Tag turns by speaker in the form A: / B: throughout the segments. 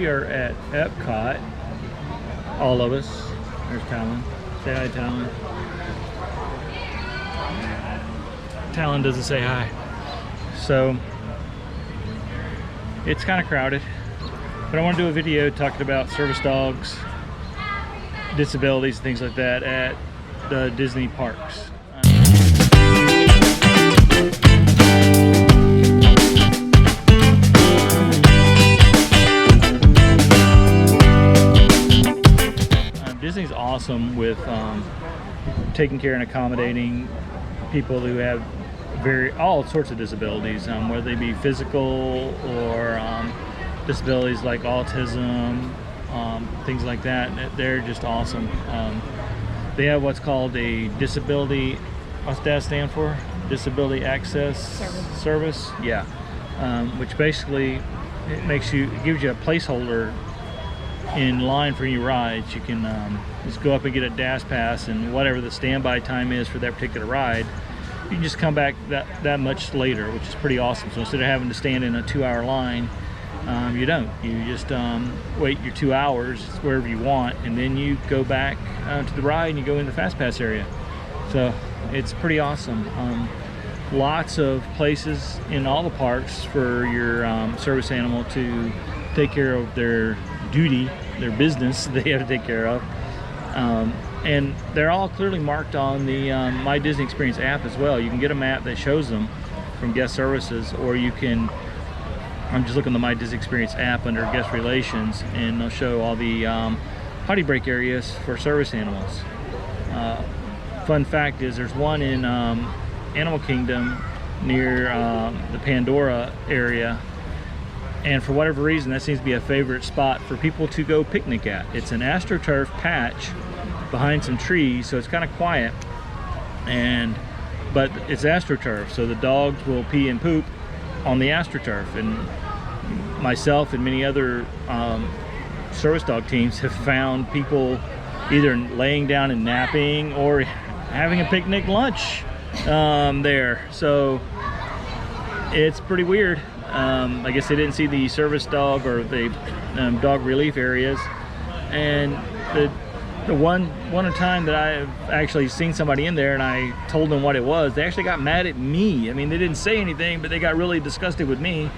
A: we are at Epcot, all of us. There's Talon. Say hi, Talon. Talon doesn't say hi. So it's kind of crowded, but I want to do a video talking about service dogs, disabilities, and things like that at the Disney parks. Disney's awesome with taking care and accommodating people who have all sorts of disabilities, whether they be physical or disabilities like autism, things like that. They're just awesome. They have what's called a disability, what's that stand for? Disability Access Service. Yeah, which basically it gives you a placeholder in line for any rides. You can just go up and get a DAS pass, and whatever the standby time is for that particular ride, you can just come back that much later, which is pretty awesome. So instead of having to stand in a 2-hour line, you don't. You just wait your 2 hours wherever you want, and then you go back to the ride and you go in the Fast Pass area. So it's pretty awesome. Lots of places in all the parks for your service animal to take care of their duty, their business they have to take care of, and they're all clearly marked on the My Disney Experience app as well. You can get a map that shows them from guest services, or you can, I'm just looking at the My Disney Experience app under guest relations, and they'll show all the potty break areas for service animals. Fun fact is there's one in Animal Kingdom near the Pandora area, and for whatever reason that seems to be a favorite spot for people to go picnic at. It's an AstroTurf patch behind some trees, so it's kind of quiet, but it's AstroTurf, so the dogs will pee and poop on the AstroTurf, and myself and many other service dog teams have found people either laying down and napping or having a picnic lunch there. So it's pretty weird. I guess they didn't see the service dog or the dog relief areas, and the one time that I've actually seen somebody in there and I told them what it was, they actually got mad at me. I mean, they didn't say anything, but they got really disgusted with me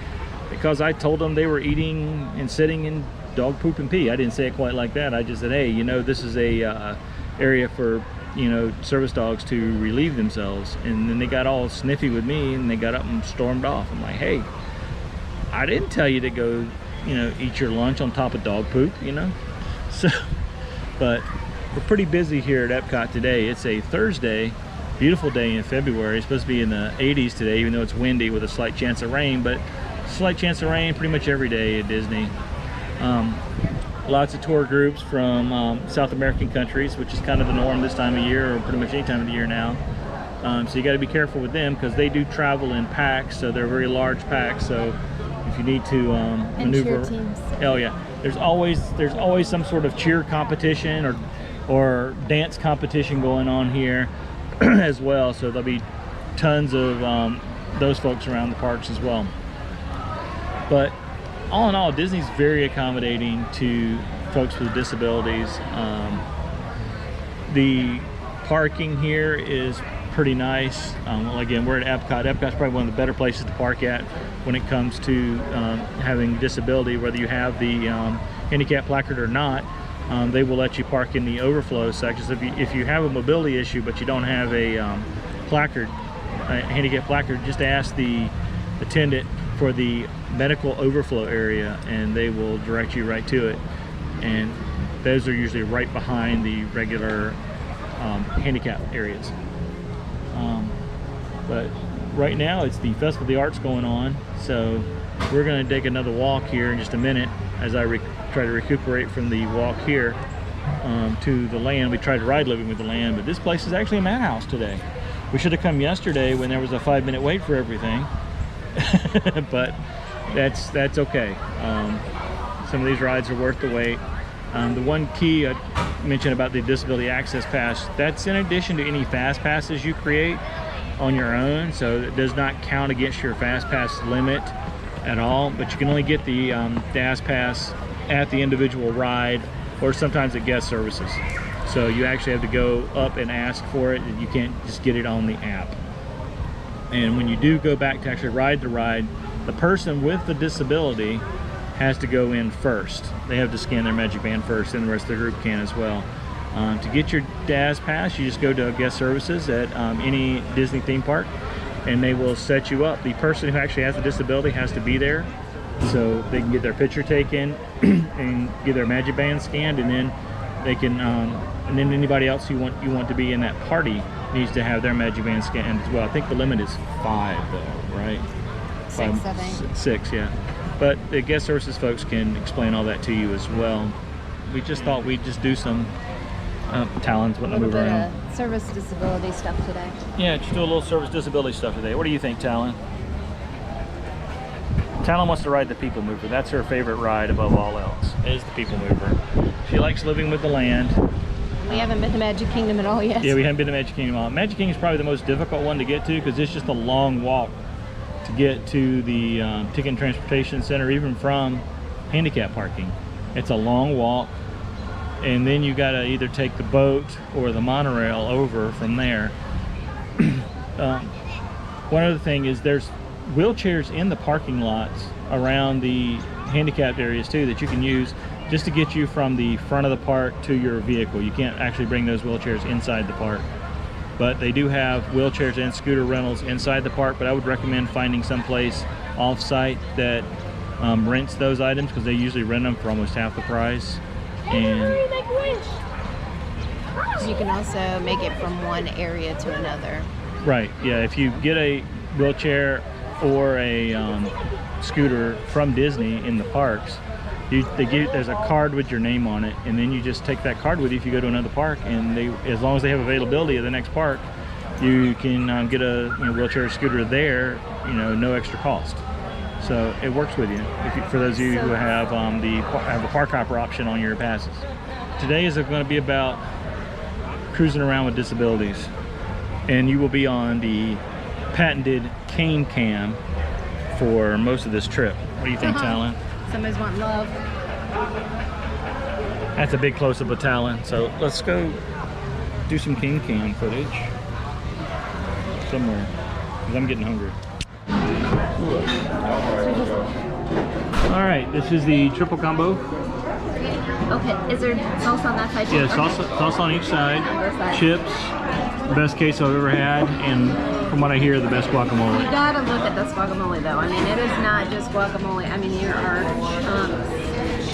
A: because I told them they were eating and sitting in dog poop and pee. I didn't say it quite like that. I just said, hey, this is a area for service dogs to relieve themselves. And then they got all sniffy with me and they got up and stormed off. I'm like, hey, I didn't tell you to go, eat your lunch on top of dog poop, So, but we're pretty busy here at Epcot today. It's a Thursday, beautiful day in February. It's supposed to be in the 80s today, even though it's windy with a slight chance of rain, but slight chance of rain pretty much every day at Disney. Lots of tour groups from South American countries, which is kind of the norm this time of year, or pretty much any time of the year now. So you got to be careful with them because they do travel in packs, so they're very large packs. So if you need to maneuver, oh yeah, there's always some sort of cheer competition or dance competition going on here as well. So there'll be tons of those folks around the parks as well. But all in all, Disney's very accommodating to folks with disabilities. The parking here is pretty nice. Well, again, we're at Epcot. Epcot's probably one of the better places to park at when it comes to having disability, whether you have the handicap placard or not. They will let you park in the overflow sections. If you have a mobility issue but you don't have a handicap placard, just ask the attendant for the medical overflow area and they will direct you right to it. And those are usually right behind the regular handicap areas. But right now it's the Festival of the Arts going on, so we're going to take another walk here in just a minute as I try to recuperate from the walk here to the land. We tried to ride Living with the Land, but this place is actually a madhouse today. We should have come yesterday when there was a 5-minute wait for everything. But that's okay. Some of these rides are worth the wait. The one key I mentioned about the Disability Access Pass, that's in addition to any Fast Passes you create on your own, so it does not count against your Fast Pass limit at all, but you can only get the DAS Pass at the individual ride, or sometimes at guest services. So you actually have to go up and ask for it, and you can't just get it on the app. And when you do go back to actually ride the ride, the person with the disability has to go in first. They have to scan their Magic Band first, and the rest of the group can as well. To get your DAS pass, you just go to guest services at any Disney theme park, and they will set you up. The person who actually has the disability has to be there so they can get their picture taken and get their Magic Band scanned, and then they can and then anybody else you want to be in that party needs to have their Magic Band scanned as well. I think the limit is 5 though, right?
B: 6, I think.
A: 6, yeah. But the guest services folks can explain all that to you as well. We just thought we'd just do some Talon's wanting to move around.
B: A little bit of service disability stuff today.
A: Yeah, just do a little service disability stuff today. What do you think, Talon? Talon wants to ride the People Mover. That's her favorite ride above all else, is the People Mover. She likes living with the land.
B: We haven't been to Magic Kingdom at all yet.
A: Yeah, we haven't been to Magic Kingdom. Magic Kingdom is probably the most difficult one to get to because it's just a long walk to get to the Ticket and Transportation Center, even from handicap parking. It's a long walk, and then you got to either take the boat or the monorail over from there. One other thing is there's wheelchairs in the parking lots around the handicapped areas too that you can use just to get you from the front of the park to your vehicle. You can't actually bring those wheelchairs inside the park, but they do have wheelchairs and scooter rentals inside the park. But I would recommend finding someplace off-site that rents those items, because they usually rent them for almost half the price. And
B: you can also make it from one area to another.
A: Right, yeah, if you get a wheelchair or a scooter from Disney in the parks, there's a card with your name on it, and then you just take that card with you if you go to another park, and as long as they have availability at the next park, you can get a wheelchair or scooter there, no extra cost. So it works with you, for those of you who have a park hopper option on your passes. Today is going to be about cruising around with disabilities, and you will be on the patented cane cam for most of this trip. What do you think, Talon?
B: Somebody's wanting love.
A: That's a big close-up of Talon. So let's go do some cane cam footage somewhere, because I'm getting hungry. All right, this is the triple combo.
B: Okay, is there salsa on that side too?
A: Yeah, salsa on each side, chips, best queso I've ever had, and from what I hear, the best guacamole.
B: You gotta look at this guacamole though. I mean, it is not just guacamole. I mean, there are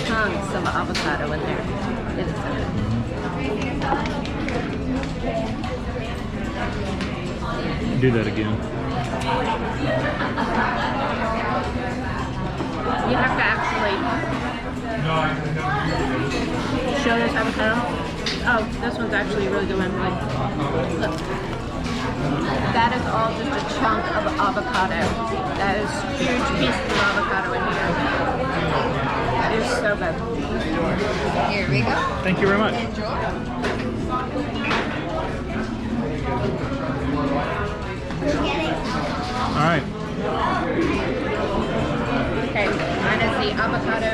B: chunks of avocado in there. It is so good.
A: Do that again.
B: You have to actually show this avocado. Oh, this one's actually a really good one. Look. That is all just a chunk of avocado. That is huge pieces of avocado in here. It is so good. Here we go.
A: Thank you very much.
B: Enjoy.
A: All right.
B: Okay, mine is the avocado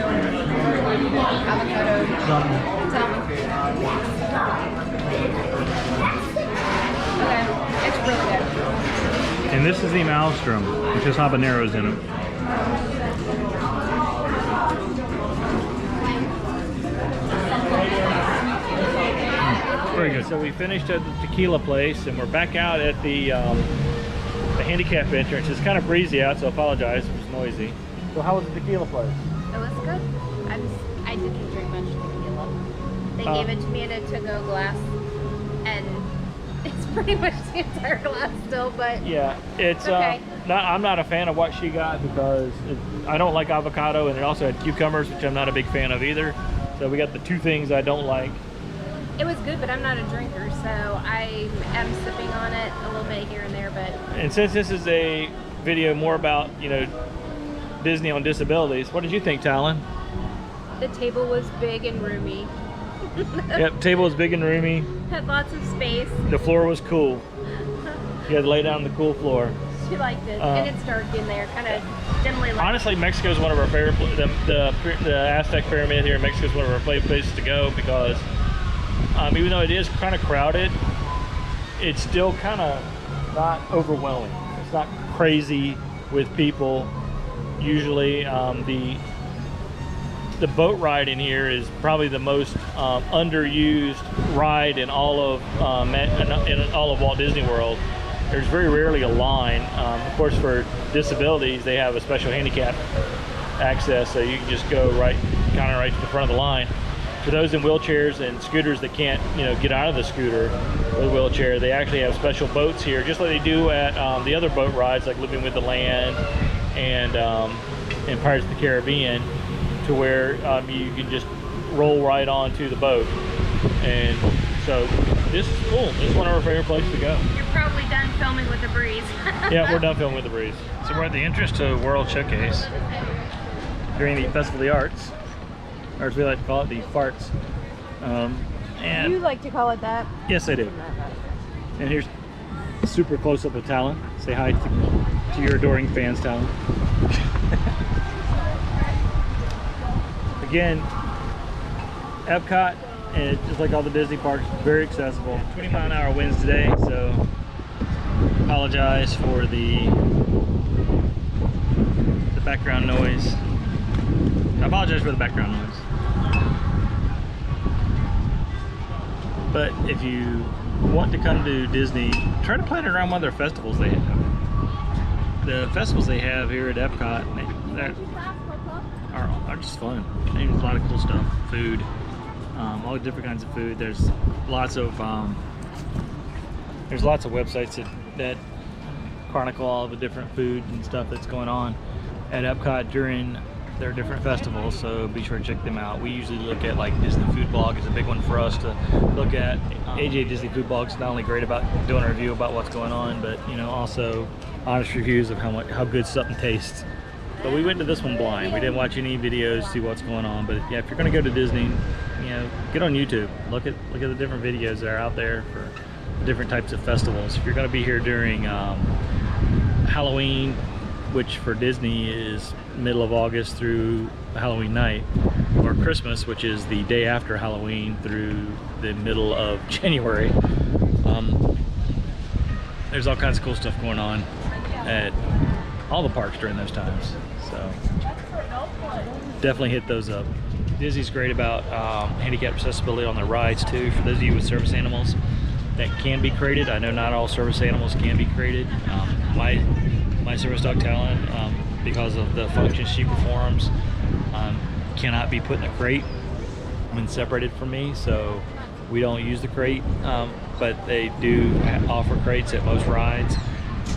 B: Okay, it's really good.
A: And this is the Maelstrom, which has habaneros in it. Very good. So we finished at the tequila place, and we're back out at the handicap entrance. It's kind of breezy out, so I apologize if it's noisy. So how was the tequila place?
B: It was good. I didn't drink much tequila. They gave it to me in a to-go glass, and it's pretty much the entire glass still, but
A: yeah, it's
B: okay.
A: I'm not a fan of what she got, because I don't like avocado, and it also had cucumbers, which I'm not a big fan of either. So we got the two things I don't like.
B: It was good, but I'm not a drinker, so I am sipping on it a little bit here and there. But
A: and since this is a video more about Disney on disabilities, what did you think, Talon?
B: the table was big and roomy.
A: Yep, table was big and roomy.
B: Had lots of space.
A: The floor was cool. You had to lay down on the cool floor.
B: She liked it. And it's dark in there, kind of dimly lit.
A: Honestly, Mexico is one of our favorite. The Aztec Pyramid here in Mexico is one of our favorite places to go because even though it is kind of crowded, it's still kind of not overwhelming. It's not crazy with people. Usually, the boat ride in here is probably the most underused ride in all of Walt Disney World. There's very rarely a line. Of course, for disabilities, they have a special handicap access, so you can just go right to the front of the line. For those in wheelchairs and scooters that can't, get out of the scooter or the wheelchair, they actually have special boats here, just like they do at the other boat rides, like Living with the Land and Pirates of the Caribbean, to where you can just roll right onto the boat. And so this is cool. This is one of our favorite places to go.
B: You're probably done filming with the breeze.
A: Yeah, we're done filming with the breeze. So we're at the entrance to World Showcase during the Festival of the Arts, or as we like to call it, the Farts. And
B: You like to call it that?
A: yes, I do. And here's a super close-up of Talon. Say hi to your adoring fans, Talon. Again, Epcot, and just like all the Disney parks, very accessible. 20-mile-an-hour winds today, so apologize for the background noise. I apologize for the background noise. But if you want to come to Disney, try to plan it around one of their festivals they have. The festivals they have here at Epcot are just fun. There's a lot of cool stuff, food, all the different kinds of food. There's lots of websites that chronicle all the different food and stuff that's going on at Epcot during their different festivals, so be sure to check them out. We usually look at, like, Disney Food Blog is a big one for us to look at. AJ Disney Food Blog is not only great about doing a review about what's going on, but also honest reviews of how good something tastes. But we went to this one blind. We didn't watch any videos, see what's going on. But yeah, if you're going to go to Disney, get on YouTube. Look at the different videos that are out there for different types of festivals. If you're going to be here during Halloween, which for Disney is middle of August through Halloween night, or Christmas, which is the day after Halloween through the middle of January, there's all kinds of cool stuff going on at all the parks during those times. So definitely hit those up. Disney's great about handicap accessibility on their rides too. For those of you with service animals that can be crated, I know not all service animals can be crated. My service dog Talon, because of the functions she performs, cannot be put in a crate when separated from me, so we don't use the crate, but they do offer crates at most rides,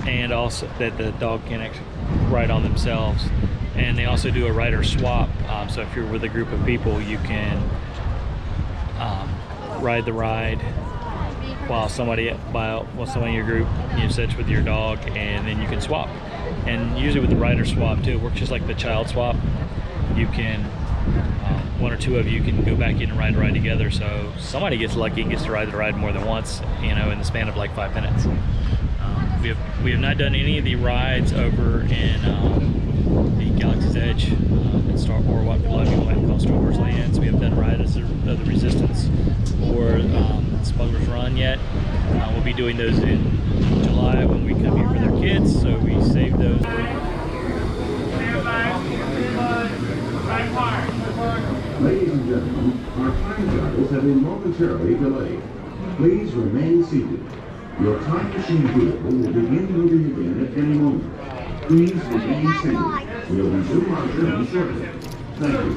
A: and also that the dog can actually ride on themselves. And they also do a rider swap, so if you're with a group of people, you can ride the ride while somebody in your group sits with your dog, and then you can swap. And usually with the rider swap too, it works just like the child swap. You can one or two of you can go back in and ride a ride together, so somebody gets lucky and gets to ride the ride more than once, in the span of like 5 minutes. We have not done any of the rides over in the Galaxy's Edge in Star Wars, what a lot of people might call Star Wars Lands. We haven't done rides of the Resistance or Smuggler's Run yet. We'll be doing those in July when we come here with our kids, so we saved those.
C: Ladies and gentlemen, our time travels have been momentarily delayed. Please remain seated. Your time machine vehicle will begin moving again at any moment. Please remain seated. We'll resume our journey shortly. Thank you.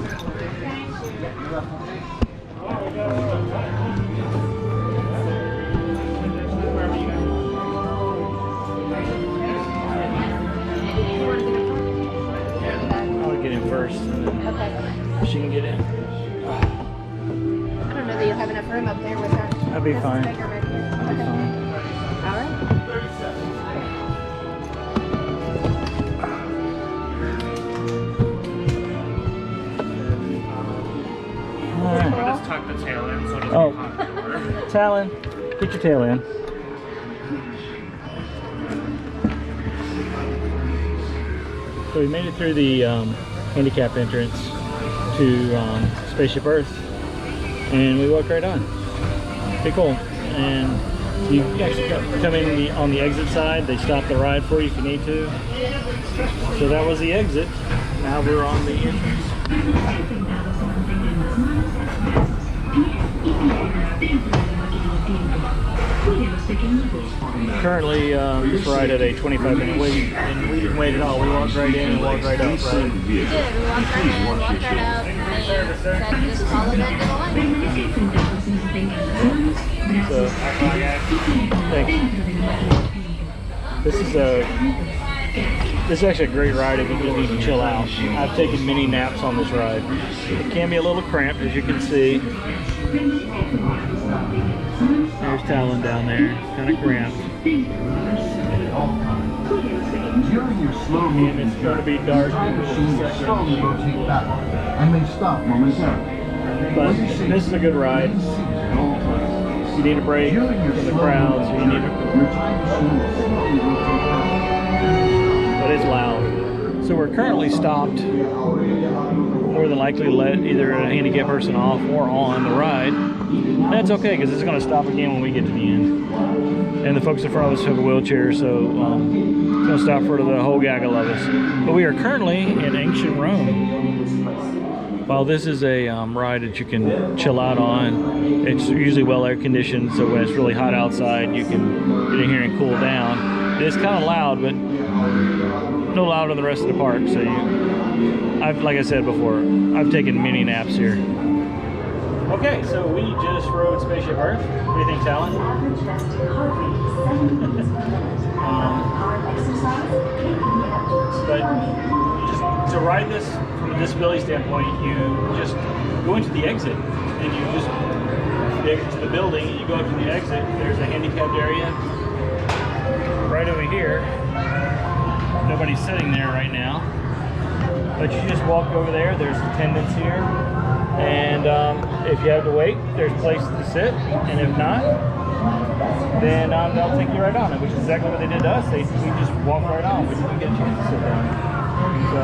A: I'll get in first, and then
B: Okay.
A: she can get in.
B: I don't know that you'll have enough room up there with her.
A: That'd be
B: This is
A: fine.
B: bigger right here.
A: That'll be
B: Okay.
A: fine.
B: All right.
A: All right.
D: Just tuck the tail in so it doesn't
A: Oh.
D: get hot in the door.
A: Talon, get your tail in. So we made it through the handicap entrance to Spaceship Earth, and we walked right on. Pretty cool. And you actually come in on the exit side. They stop the ride for you if you need to. So that was the exit. Now we're on the entrance. Currently, just right at a 25-minute wait, and we didn't wait at all. We walked right in and walked right up, right?
B: We did. We walked right in, walked right up, and said just follow that to the line.
A: So, thanks. This is actually a great ride if you need to chill out. I've taken many naps on this ride. It can be a little cramped, as you can see. There's Talon down there, kind of cramped. And it's going to be dark.
C: And they stop momentarily.
A: But this is a good ride. You need a break from the crowds. You need but it's loud. So we're currently stopped, more than likely to let either a handicapped person off or on the ride. That's okay, because it's going to stop again when we get to the end. And the folks in front of us have a wheelchair, so it's going to stop for the whole gaggle of us. But we are currently in ancient Rome. While this is a ride that you can chill out on, it's usually well air conditioned, so when it's really hot outside, you can get in here and cool down. It's kind of loud, but no louder than the rest of the park. So like I said before, I've taken many naps here. Okay, so we just rode Spaceship Earth. What do you think, Talon? But just to ride this from a disability standpoint, you just go into the exit and you just exit to the building and you go up to the exit. There's a handicapped area right over here. Nobody's sitting there right now, but you just walk over there. There's attendants here, and if you have to wait, there's places to sit, and if not, then they'll take you right on it, which is exactly what they did to us. We just walked right on. We didn't get a chance to sit down. So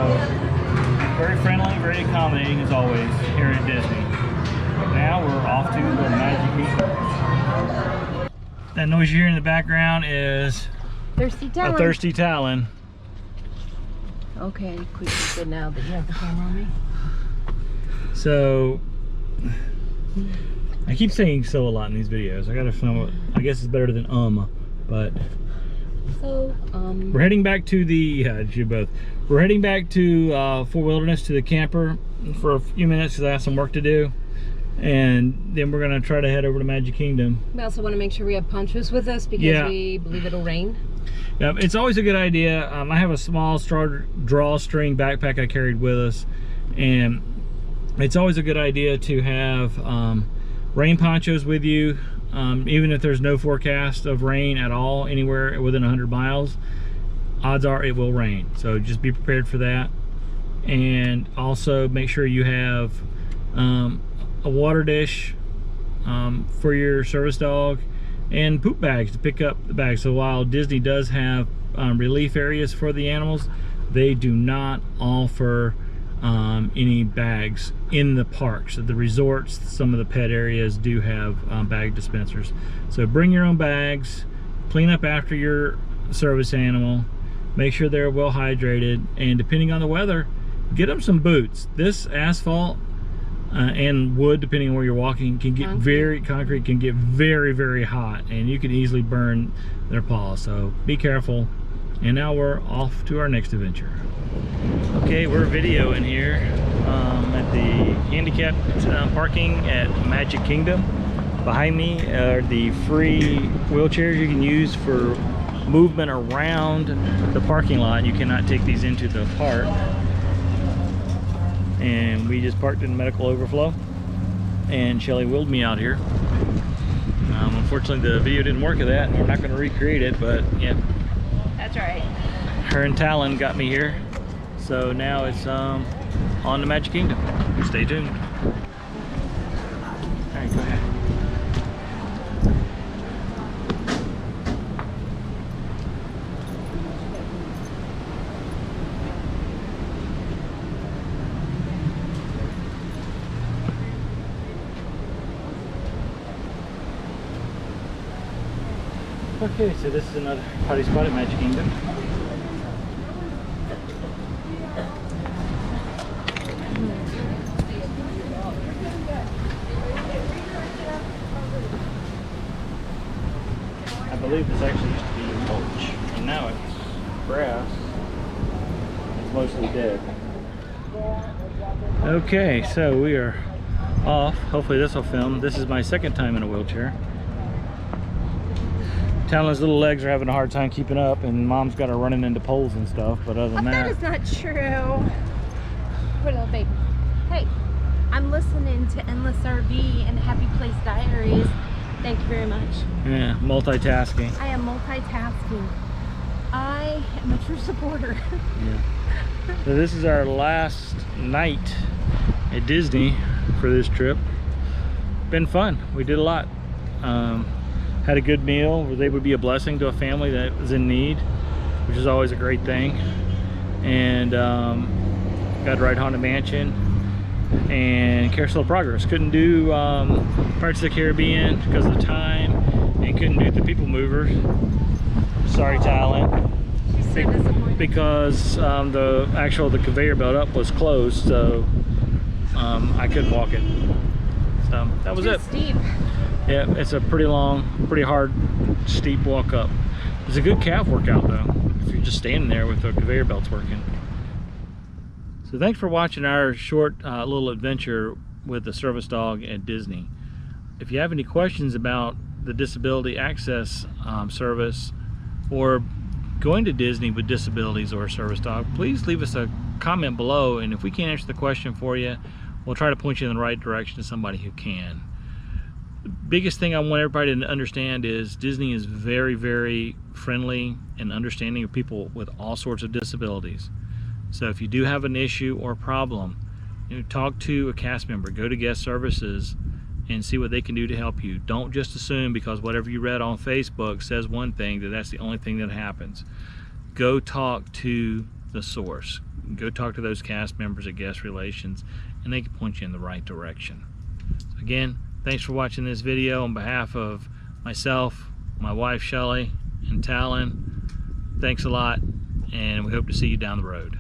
A: very friendly, very accommodating as always here at Disney. Now we're off to the Magic Kingdom. That noise you hear in the background is
B: Thirsty Talon.
A: a thirsty Talon.
B: Okay, quick, good now that you have the camera on me.
A: So, I keep saying so a lot in these videos. I gotta find what, I guess it's better than but.
B: So,
A: We're heading back to We're heading back to Fort Wilderness, to the camper for a few minutes because I have some work to do. And then we're gonna try to head over to Magic Kingdom.
B: we also want to make sure we have ponchos with us because we believe it'll rain.
A: Yeah, it's always a good idea. I have a small drawstring backpack I carried with us, and it's always a good idea to have rain ponchos with you, even if there's no forecast of rain at all anywhere within 100 miles. Odds are it will rain, so just be prepared for that. And also make sure you have a water dish for your service dog, and poop bags to pick up the bags. So while Disney does have relief areas for the animals, they do not offer any bags in the parks. At the resorts, some of the pet areas do have bag dispensers. So bring your own bags, clean up after your service animal, make sure they're well hydrated, and depending on the weather, get them some boots. This asphalt and wood, depending on where you're walking, can get concrete can get very, very hot, and you can easily burn their paws. So be careful. And now we're off to our next adventure. Okay, we're videoing here at the handicapped parking at Magic Kingdom. Behind me are the free wheelchairs you can use for movement around the parking lot. You cannot take these into the park. And we just parked in medical overflow, and Shelly wheeled me out here. Unfortunately the video didn't work of that, and we're not going to recreate it, but yeah,
B: That's right.
A: her and Talon got me here. So now it's on to Magic Kingdom. Stay tuned. Alright, go ahead. Okay, so this is another potty spot at Magic Kingdom. I believe this actually used to be mulch, and now it's grass. It's mostly dead. Okay, so we are off. Hopefully this will film. This is my second time in a wheelchair. Talon's little legs are having a hard time keeping up, and Mom's got her running into poles and stuff, but other than
B: That is not true. Poor little baby. Hey, I'm listening to Endless RV and Happy Place Diaries. Thank you very much.
A: Yeah, multitasking.
B: I am multitasking. I am a true supporter.
A: Yeah. So this is our last night at Disney for this trip. Been fun. We did a lot. Had a good meal. Was able to be a blessing to a family that was in need, which is always a great thing. And got to ride Haunted Mansion and Carousel of Progress. Couldn't do Pirates of the Caribbean because of the time, and couldn't do the People Mover. Sorry, Talon.
B: She's so disappointed.
A: Because the conveyor belt up was closed, so I couldn't walk it. So that was it.
B: Steep.
A: Yeah, it's a pretty long, pretty hard, steep walk up. It's a good calf workout though, if you're just standing there with the conveyor belts working. So thanks for watching our short little adventure with the service dog at Disney. If you have any questions about the disability access service, or going to Disney with disabilities or a service dog, please leave us a comment below, and if we can't answer the question for you, we'll try to point you in the right direction to somebody who can. The biggest thing I want everybody to understand is Disney is very, very friendly and understanding of people with all sorts of disabilities. So if you do have an issue or problem, talk to a cast member, go to guest services and see what they can do to help you. Don't just assume because whatever you read on Facebook says one thing that that's the only thing that happens. Go talk to the source. Go talk to those cast members at Guest Relations, and they can point you in the right direction. So again, thanks for watching this video. On behalf of myself, my wife Shelly, and Talon, thanks a lot, and we hope to see you down the road.